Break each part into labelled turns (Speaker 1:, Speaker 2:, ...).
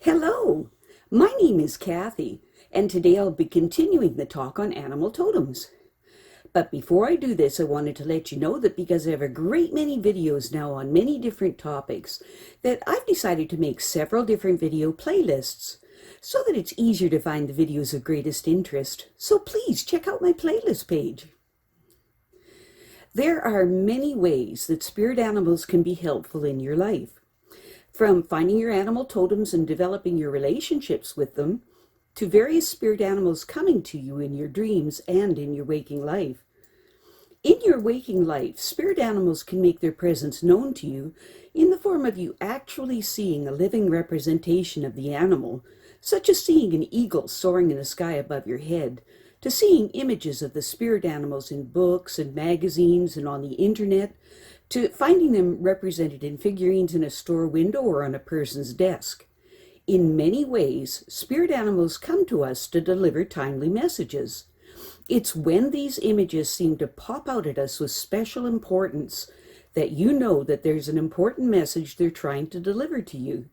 Speaker 1: Hello, my name is Kathy, and today I'll be continuing the talk on animal totems. But before I do this, I wanted to let you know that because I have a great many videos now on many different topics, that I've decided to make several different video playlists so that it's easier to find the videos of greatest interest. So please check out my playlist page. There are many ways that spirit animals can be helpful in your life. From finding your animal totems and developing your relationships with them, to various spirit animals coming to you in your dreams and in your waking life. In your waking life, spirit animals can make their presence known to you in the form of you actually seeing a living representation of the animal, such as seeing an eagle soaring in the sky above your head, to seeing images of the spirit animals in books and magazines and on the internet, to finding them represented in figurines in a store window or on a person's desk. In many ways, spirit animals come to us to deliver timely messages. It's when these images seem to pop out at us with special importance that you know that there's an important message they're trying to deliver to you.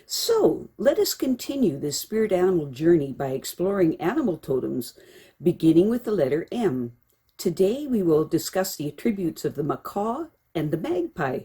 Speaker 1: So, let us continue this spirit animal journey by exploring animal totems, beginning with the letter M. Today we will discuss the attributes of the macaw and the magpie.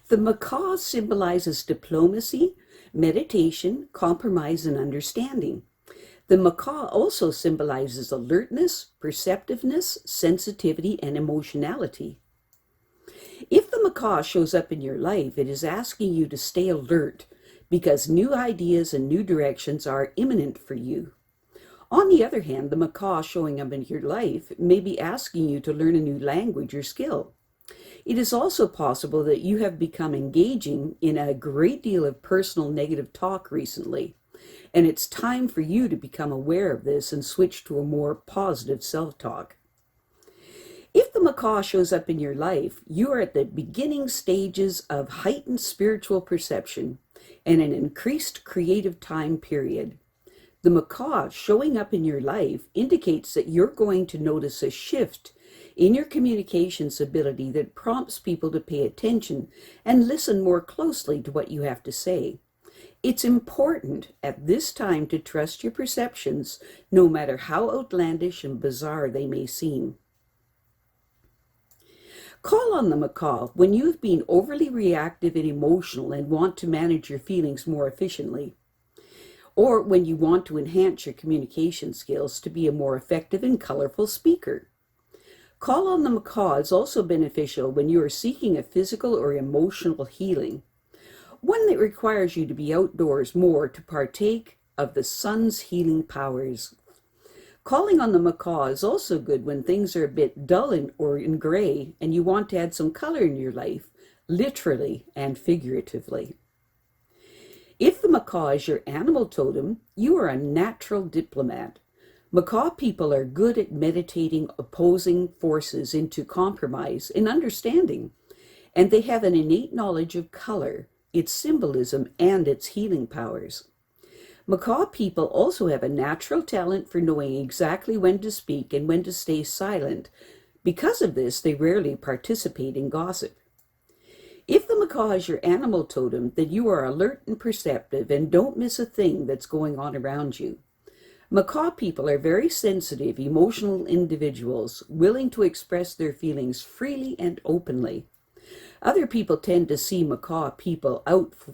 Speaker 1: The macaw symbolizes diplomacy, meditation, compromise, and understanding. The macaw also symbolizes alertness, perceptiveness, sensitivity, and emotionality. If the macaw shows up in your life, it is asking you to stay alert because new ideas and new directions are imminent for you. On the other hand, the macaw showing up in your life may be asking you to learn a new language or skill. It is also possible that you have become engaging in a great deal of personal negative talk recently, and it's time for you to become aware of this and switch to a more positive self-talk. If the macaw shows up in your life, you are at the beginning stages of heightened spiritual perception and an increased creative time period. The macaw showing up in your life indicates that you're going to notice a shift in your communications ability that prompts people to pay attention and listen more closely to what you have to say. It's important at this time to trust your perceptions, no matter how outlandish and bizarre they may seem. Call on the macaw when you've been overly reactive and emotional and want to manage your feelings more efficiently, or when you want to enhance your communication skills to be a more effective and colorful speaker. Call on the macaw is also beneficial when you are seeking a physical or emotional healing, one that requires you to be outdoors more to partake of the sun's healing powers. Calling on the macaw is also good when things are a bit dull or in gray and you want to add some color in your life, literally and figuratively. If the macaw is your animal totem, you are a natural diplomat. Macaw people are good at meditating opposing forces into compromise and understanding, and they have an innate knowledge of color, its symbolism, and its healing powers. Macaw people also have a natural talent for knowing exactly when to speak and when to stay silent. Because of this, they rarely participate in gossip. If the macaw is your animal totem, then you are alert and perceptive and don't miss a thing that's going on around you. Macaw people are very sensitive, emotional individuals, willing to express their feelings freely and openly. Other people tend to see macaw people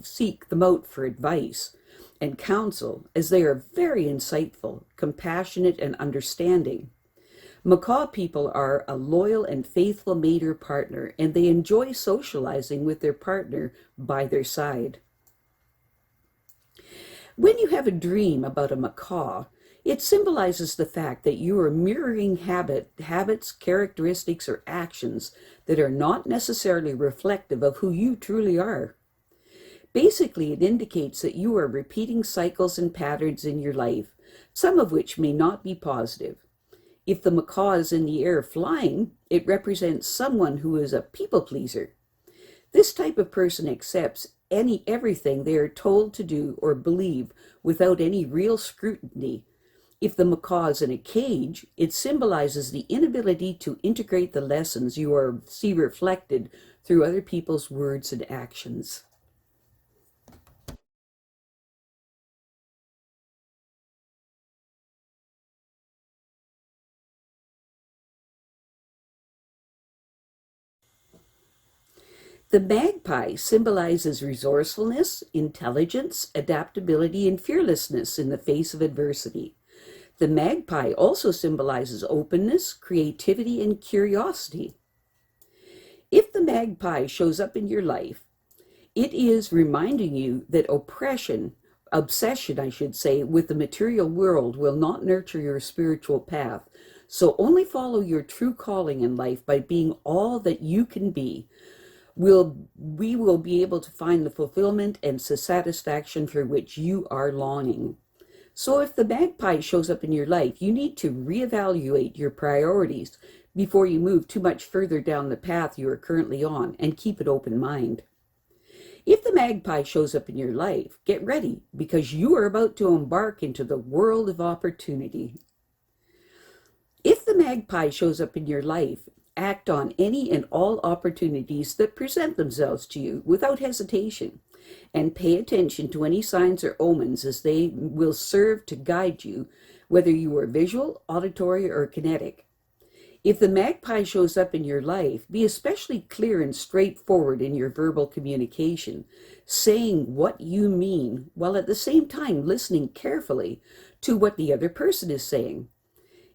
Speaker 1: seek them out for advice and counsel, as they are very insightful, compassionate, and understanding. Macaw people are a loyal and faithful mate or partner, and they enjoy socializing with their partner by their side. When you have a dream about a macaw, it symbolizes the fact that you are mirroring habits, characteristics, or actions that are not necessarily reflective of who you truly are. Basically, it indicates that you are repeating cycles and patterns in your life, some of which may not be positive. If the macaw is in the air flying, it represents someone who is a people pleaser. This type of person accepts everything they are told to do or believe without any real scrutiny. If the macaw is in a cage, it symbolizes the inability to integrate the lessons you see reflected through other people's words and actions. The magpie symbolizes resourcefulness, intelligence, adaptability, and fearlessness in the face of adversity. The magpie also symbolizes openness, creativity, and curiosity. If the magpie shows up in your life, it is reminding you that obsession, I should say, with the material world will not nurture your spiritual path. So only follow your true calling in life by being all that you can be. We will be able to find the fulfillment and satisfaction for which you are longing. So if the magpie shows up in your life, you need to reevaluate your priorities before you move too much further down the path you are currently on, and keep an open mind. If the magpie shows up in your life, get ready, because you are about to embark into the world of opportunity. If the magpie shows up in your life, act on any and all opportunities that present themselves to you without hesitation, and pay attention to any signs or omens, as they will serve to guide you, whether you are visual, auditory, or kinetic. If the magpie shows up in your life, be especially clear and straightforward in your verbal communication, saying what you mean, while at the same time listening carefully to what the other person is saying.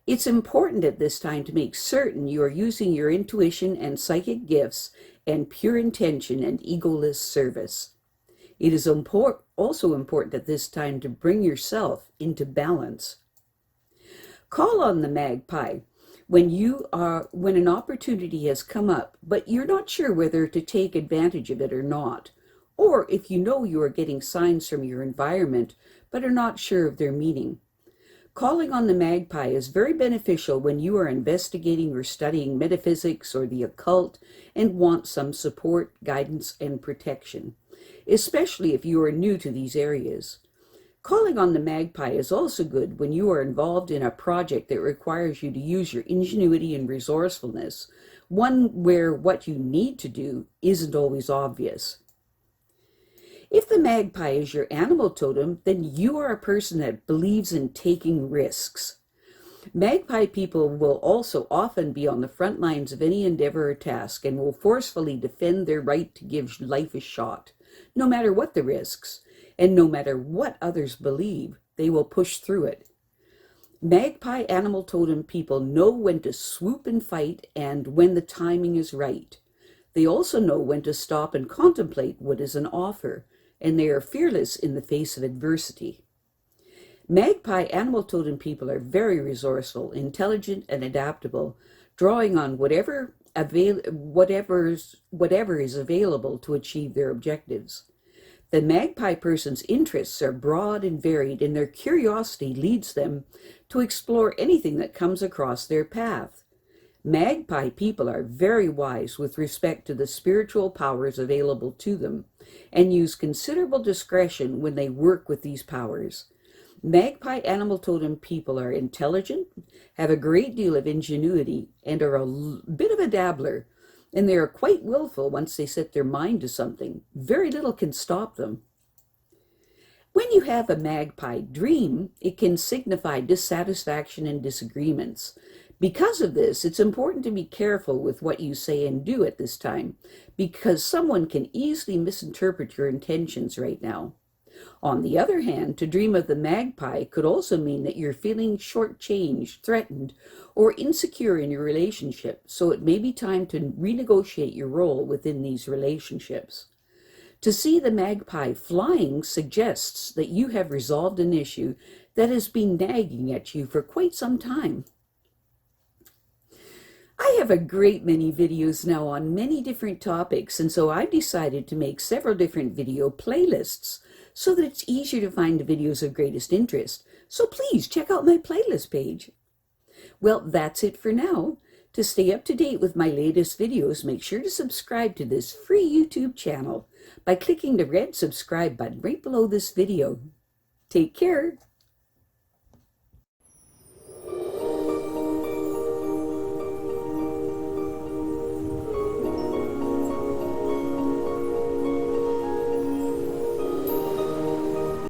Speaker 1: It's important at this time to make certain you are using your intuition and psychic gifts and pure intention and egoless service. It is also important at this time to bring yourself into balance. Call on the magpie when an opportunity has come up, but you're not sure whether to take advantage of it or not, or if you know you are getting signs from your environment but are not sure of their meaning. Calling on the magpie is very beneficial when you are investigating or studying metaphysics or the occult and want some support, guidance, and protection, especially if you are new to these areas. Calling on the magpie is also good when you are involved in a project that requires you to use your ingenuity and resourcefulness, one where what you need to do isn't always obvious. If the magpie is your animal totem, then you are a person that believes in taking risks. Magpie people will also often be on the front lines of any endeavor or task, and will forcefully defend their right to give life a shot. No matter what the risks, and no matter what others believe, they will push through it. Magpie animal totem people know when to swoop and fight, and when the timing is right. They also know when to stop and contemplate what is an offer, and they are fearless in the face of adversity. Magpie animal totem people are very resourceful, intelligent, and adaptable, drawing on whatever is available to achieve their objectives. The magpie person's interests are broad and varied, and their curiosity leads them to explore anything that comes across their path. Magpie people are very wise with respect to the spiritual powers available to them, and use considerable discretion when they work with these powers. Magpie animal totem people are intelligent, have a great deal of ingenuity, and are a bit of a dabbler, and they are quite willful once they set their mind to something. Very little can stop them. When you have a magpie dream, it can signify dissatisfaction and disagreements. Because of this, it's important to be careful with what you say and do at this time, because someone can easily misinterpret your intentions right now. On the other hand, to dream of the magpie could also mean that you're feeling shortchanged, threatened, or insecure in your relationship, so it may be time to renegotiate your role within these relationships. To see the magpie flying suggests that you have resolved an issue that has been nagging at you for quite some time. I have a great many videos now on many different topics, and so I've decided to make several different video playlists so that it's easier to find the videos of greatest interest. So please check out my playlist page. Well, that's it for now. To stay up to date with my latest videos, make sure to subscribe to this free YouTube channel by clicking the red subscribe button right below this video. Take care.